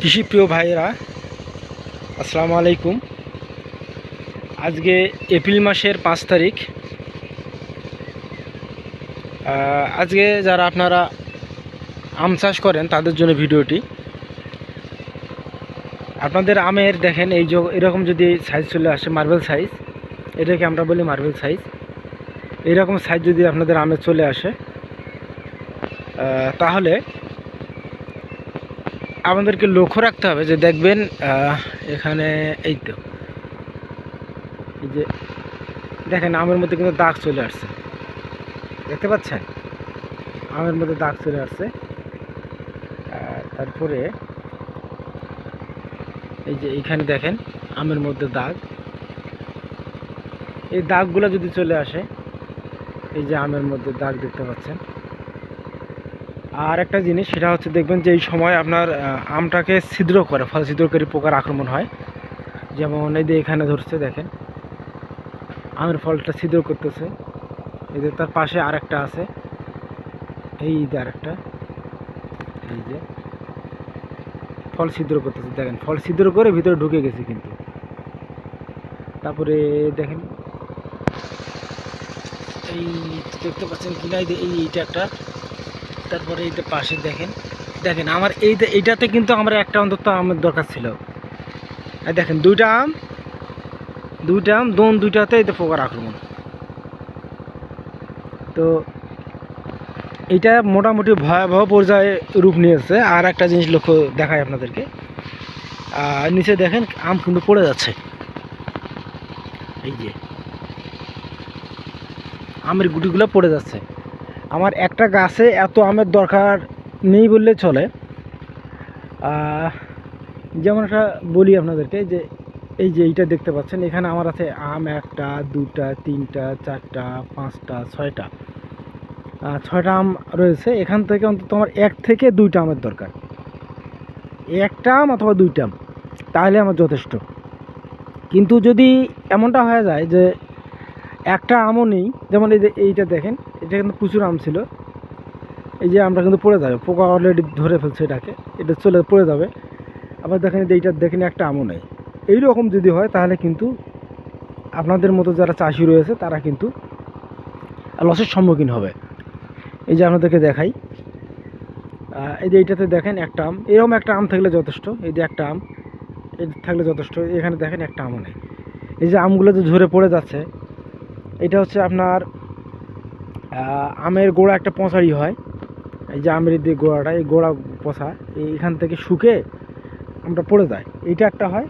কৃষি প্রিয় ভাইয়েরা, আসসালামু আলাইকুম। আজকে এপ্রিল মাসের 5 তারিখ। আজকে যারা আপনারা আম চাষ করেন তাদের জন্য ভিডিওটি। আপনাদের আমের দেখেন এই যে এরকম যদি সাইজ চলে আসে, মার্বেল সাইজ, এটাকে আমরা বলি মার্বেল সাইজ। এইরকম সাইজ যদি আপনাদের আমের চলে আসে তাহলে আমাদেরকে লক্ষ্য রাখতে হবে যে দেখবেন এখানে এই তো এই যে দেখেন আমের মধ্যে কিন্তু দাগ চলে আসছে, দেখতে পাচ্ছেন? আমের মধ্যে দাগ চলে আসছে। তারপরে এই যে এইখানে দেখেন আমের মধ্যে দাগ, এই দাগগুলো যদি চলে আসে, এই যে আমের মধ্যে দাগ দেখতে পাচ্ছেন। আর একটা জিনিস সেটা হচ্ছে দেখবেন যে এই সময় আপনার আমটাকে ছিদ্র করে, ফল ছিদ্রকারী পোকার আক্রমণ হয়। যেমন এই যে এখানে ধরছে দেখেন আমের ফলটা ছিদ্র করতেছে। এই যে তার পাশে আরেকটা আছে, এই যে আরেকটা, এই যে ফল ছিদ্র করতেছে, দেখেন ফল ছিদ্র করে ভিতরে ঢুকে গেছে কিন্তু। তারপরে দেখেন এই দেখতে পাচ্ছেন কিনা, এইটা একটা। তারপরে এইটা পাশে দেখেন দেখেন আমার এইটাতে কিন্তু আমার একটা অন্তত আমের দরকার ছিল। আর দেখেন দুইটা আম দুইটাতে এই পোকার আক্রমণ। তো এইটা মোটামুটি ভয়াবহ পর্যায়ে রূপ নিয়েছে। আর একটা জিনিস লক্ষ্য দেখায় আপনাদেরকে, নিচে দেখেন আম কিন্তু পড়ে যাচ্ছে। এই যে আমের গুটিগুলো পড়ে যাচ্ছে। আমার একটা গাছে এত আমের দরকার নেই বললে চলে। যেমন একটা বলি আপনাদেরকে, যে এই যে এইটা দেখতে পাচ্ছেন, এখানে আমার আছে আম 1টা 2টা 3টা 4টা 5টা 6টা আম রয়েছে। এখান থেকে অন্তত আমার 1 থেকে 2টা আমের দরকার, 1টা আম অথবা 2টা আম, তাহলে আমার যথেষ্ট। কিন্তু যদি এমনটা হয়ে যায় যে একটা আমও নেই, যেমন এই যে এইটা দেখেন, এটা কিন্তু প্রচুর আম ছিল, এই যে আমটা কিন্তু পড়ে যাবে, পোকা অলরেডি ধরে ফেলছে এটাকে, এটা চলে পড়ে যাবে। আবার দেখেন এইটা দেখেন একটা আমও নেই। এইরকম যদি হয় তাহলে কিন্তু আপনাদের মতো যারা চাষি রয়েছে তারা কিন্তু লসের সম্মুখীন হবে। এই যে আপনাদেরকে দেখাই, এই যে এইটাতে দেখেন একটা আম, এরকম একটা আম থাকলে যথেষ্ট। এই যে একটা আম থাকলে যথেষ্ট, এখানে দেখেন একটা আমও নেই। এই যে আমগুলো যে ঝরে পড়ে যাচ্ছে, এটা হচ্ছে আপনার আমের গোড়া একটা পচারি হয়। এই যে আমের যে গোড়াটা, এই গোড়া পচা, এইখান থেকে শুকে আমটা পড়ে যায়, এইটা একটা হয়।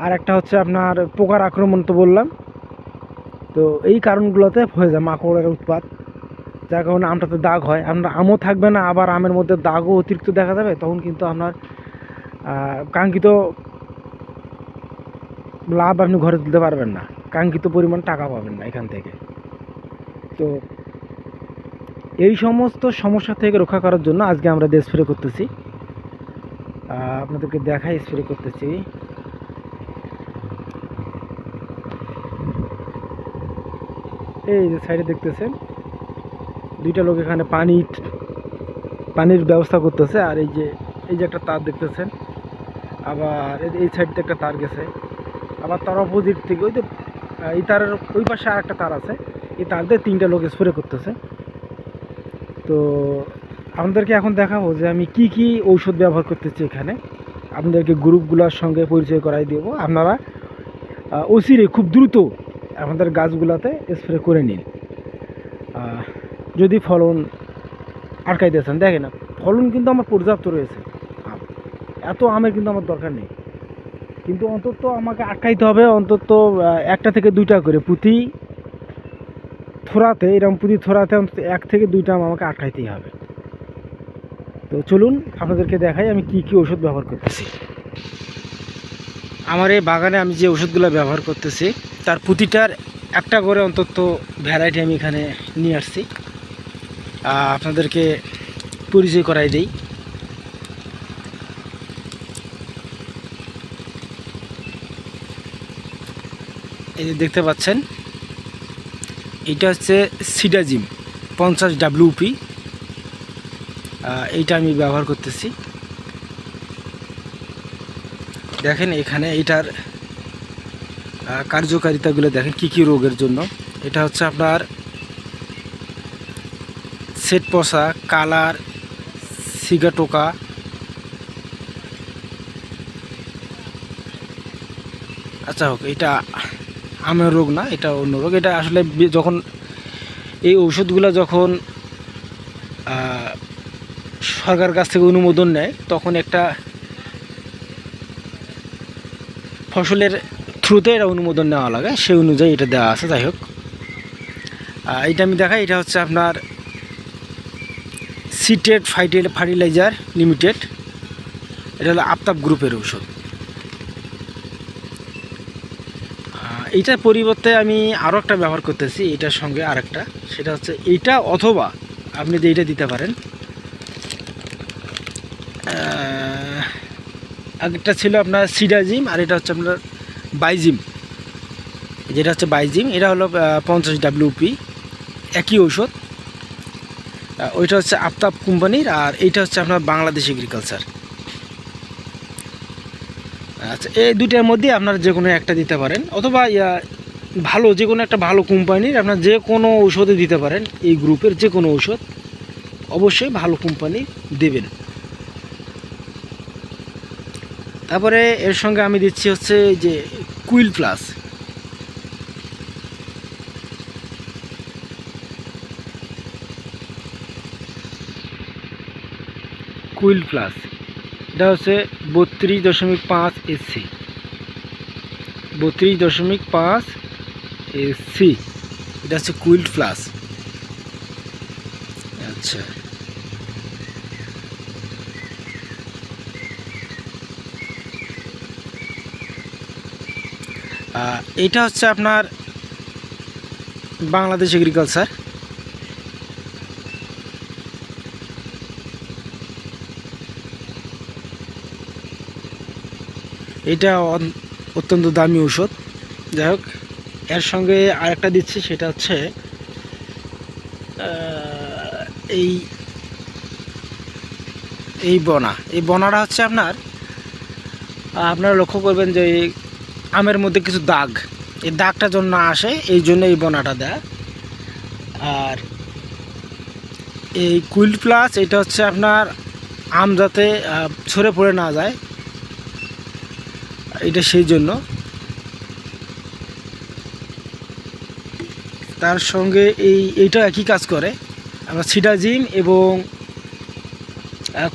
আর একটা হচ্ছে আপনার পোকার আক্রমণ তো বললাম। তো এই কারণগুলোতে হয়ে যায় মাকড়ের উৎপাত, যার কারণে আমটাতে দাগ হয়। আপনার আমও থাকবে না, আবার আমের মধ্যে দাগও অতিরিক্ত দেখা যাবে, তখন কিন্তু আপনার কাঙ্ক্ষিত লাভ আপনি ঘরে তুলতে পারবেন না, কাঙ্ক্ষিত পরিমাণ টাকা পাবেন না এখান থেকে। তো এই সমস্ত সমস্যা থেকে রক্ষা করার জন্য আজকে আমরা স্প্রে করতেছি, আপনাদেরকে দেখাই স্প্রে করতেছি। এই যে সাইডে দেখতেছেন দুইটা লোক এখানে পানির ব্যবস্থা করতেছে। আর এই যে একটা তার দেখতেছেন, আবার এই সাইড থেকে একটা তার গেছে, আবার তার অপোজিট থেকে ওই যে এই তারের ওই পাশে আর একটা তার আছে, এই তার দিয়ে 3টা লোক স্প্রে করতেছে। তো আপনাদেরকে এখন দেখাবো যে আমি কি কি ঔষধ ব্যবহার করতেছি এখানে। আপনাদেরকে গ্রুপগুলোর সঙ্গে পরিচয় করাই দেবো। আপনারা অচিরে খুব দ্রুত আপনাদের গাছগুলোতে স্প্রে করে নিন। যদি ফলন আটকাইতেছেন, দেখেন না ফলন কিন্তু আমার পর্যাপ্ত রয়েছে, এত আমের কিন্তু আমার দরকার নেই। কিন্তু অন্তত আমাকে আটকাইতে হবে অন্তত 1টা থেকে 2টা করে প্রতি থোড়াতে, এরকম প্রতি থোড়াতে অন্তত 1 থেকে 2টা আম আমাকে আটকাইতেই হবে। তো চলুন আপনাদেরকে দেখাই আমি কি কি ওষুধ ব্যবহার করতেছি। আমার এই বাগানে আমি যে ওষুধগুলো ব্যবহার করতেছি তার প্রতিটার একটা করে অন্তত ভ্যারাইটি আমি এখানে নিয়ে আসছি, আপনাদেরকে পরিচয় করাই দিই। এই যে দেখতে পাচ্ছেন, এইটা হচ্ছে সিডাজিম 50 WP, এইটা আমি ব্যবহার করতেছি। দেখেন এখানে এটার কার্যকারিতাগুলো দেখেন কি কি রোগের জন্য। এটা হচ্ছে আপনার সেট পচা, কালার, সিগাটোকা, আচ্ছা হোক, এটা আমের রোগ না, এটা অন্য রোগ। এটা আসলে যখন এই ঔষধগুলো যখন সরকার কাছ থেকে অনুমোদন নেয় তখন একটা ফসলের থ্রুতে এটা অনুমোদন নেওয়া লাগে, সেই অনুযায়ী এটা দেওয়া আছে। যাই হোক, এটা আমি দেখাই। এটা হচ্ছে আপনার সিটেড ফার্টিলাইজার লিমিটেড, এটা হলো আফতাব গ্রুপের ঔষধ। এইটার পরিবর্তে আমি আরও একটা ব্যবহার করতেছি এটার সঙ্গে আরেকটা, সেটা হচ্ছে এইটা, অথবা আপনি যে এইটা দিতে পারেন। আগেরটা ছিল আপনার সিডাজিম, আর এটা হচ্ছে আপনার বাইজিম। যেটা হচ্ছে বাইজিম, এটা হলো 50 WP, একই ঔষধ। ওইটা হচ্ছে আফতাব কোম্পানির, আর এইটা হচ্ছে আপনার বাংলাদেশ এগ্রিকালচার। আচ্ছা, এই দুইটার মধ্যে আপনার যে কোনো একটা দিতে পারেন, অথবা ভালো যে কোনো একটা ভালো কোম্পানির আপনার যে কোনো ঔষধে দিতে পারেন। এই গ্রুপের যে কোনো ঔষধ অবশ্যই ভালো কোম্পানি দেবেন। তারপরে এর সঙ্গে আমি দিচ্ছি হচ্ছে যে কুইল প্লাস। কুইল প্লাস এটা হচ্ছে 32.5 SC, 32.5 SC, এটা হচ্ছে কুইল প্লাস। আচ্ছা, এটা হচ্ছে আপনার বাংলাদেশ এগ্রিকালচার। এটা অত্যন্ত দামি ঔষধ। যাই হোক, এর সঙ্গে আরেকটা দিচ্ছি, সেটা হচ্ছে এই বনাটা হচ্ছে আপনারা লক্ষ্য করবেন যে আমের মধ্যে কিছু দাগ, এই দাগটা যেন না আসে, এই জন্য এই বনাটা দেয়। আর এই কুইল প্লাস এটা হচ্ছে আপনার আম যাতে ছড়ে পড়ে না যায়, এটা সেই জন্য। তার সঙ্গে এইটা একই কাজ করে। আমরা সিডাজিম এবং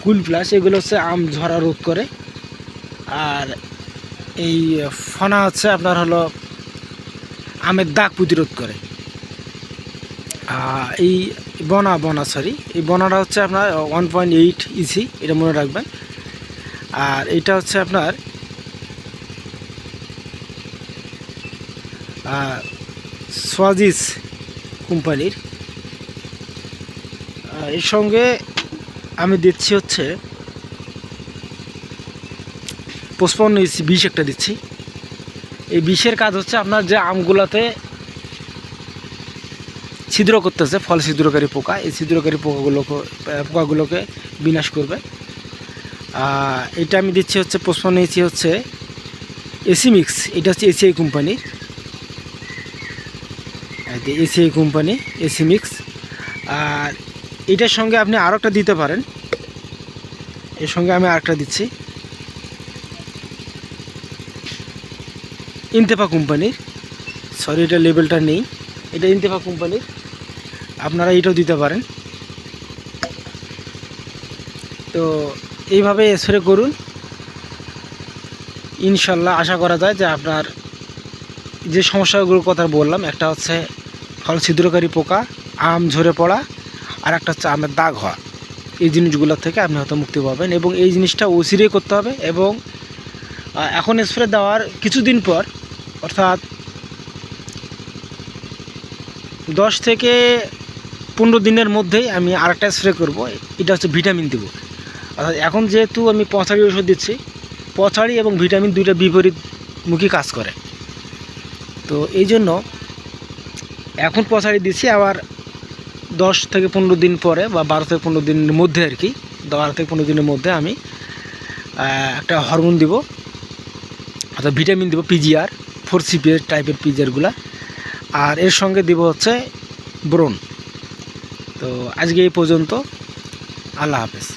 কুইল প্লাস এগুলো হচ্ছে আম ঝরা রোধ করে, আর এই ফনা হচ্ছে আপনার হলো আমের দাগ প্রতিরোধ করে। এই এই বনাটা হচ্ছে আপনার 1.8 EC, এটা মনে রাখবেন। আর এটা হচ্ছে আপনার সোয়াজিস কোম্পানির। এর সঙ্গে আমি দিচ্ছি হচ্ছে 55 EC 20 একটা দিচ্ছি। এই 20-এর কাজ হচ্ছে আপনার যে আমগুলাতে ছিদ্র করতেছে, ফল ছিদ্রকারী পোকা, এই ছিদ্রকারী পোকাগুলোকে বিনাশ করবে। এটা আমি দিচ্ছি হচ্ছে 55 EC, হচ্ছে এসি মিক্স। এটা হচ্ছে এসিআই কোম্পানির, এসি মিক্স। আর এটার সঙ্গে আপনি আরও একটা দিতে পারেন, এর সঙ্গে আমি আরেকটা দিচ্ছি ইনতেফা কোম্পানির। সরি, এটা লেবেলটা নেই, এটা ইনতেফা কোম্পানির, আপনারা এটাও দিতে পারেন। তো এইভাবে স্প্রে করুন, ইনশাল্লাহ আশা করা যায় যে আপনার যে সমস্যাগুলোর কথা বললাম, একটা হচ্ছে ফল ছিদ্রকারী পোকা, আম ঝরে পড়া, আর একটা হচ্ছে আমের দাগ হওয়া, এই জিনিসগুলোর থেকে আপনি হয়তো মুক্তি পাবেন। এবং এই জিনিসটা অচিরেই করতে হবে। এবং এখন স্প্রে দেওয়ার কিছুদিন পর, অর্থাৎ 10 থেকে 15 দিনের মধ্যেই আমি আরেকটা স্প্রে করব। এটা হচ্ছে ভিটামিন দেবো। অর্থাৎ এখন যেহেতু আমি পচাড়ি ওষুধ দিচ্ছি, পচাড়ি এবং ভিটামিন দুইটা বিপরীতমুখী কাজ করে। তো এই জন্য এখন পচাড়ি দিচ্ছি, আবার 10 থেকে 15 দিন পরে বা 12 থেকে 15 দিনের মধ্যে আর কি, 12 থেকে 15 দিনের মধ্যে আমি একটা হরমোন দিব। অর্থাৎ ভিটামিন দেবো পিজিআর 4 CPA টাইপের পিজিআরগুলা, আর এর সঙ্গে দেবো হচ্ছে বোরন। তো আজকে এই পর্যন্ত, আল্লাহ হাফেজ।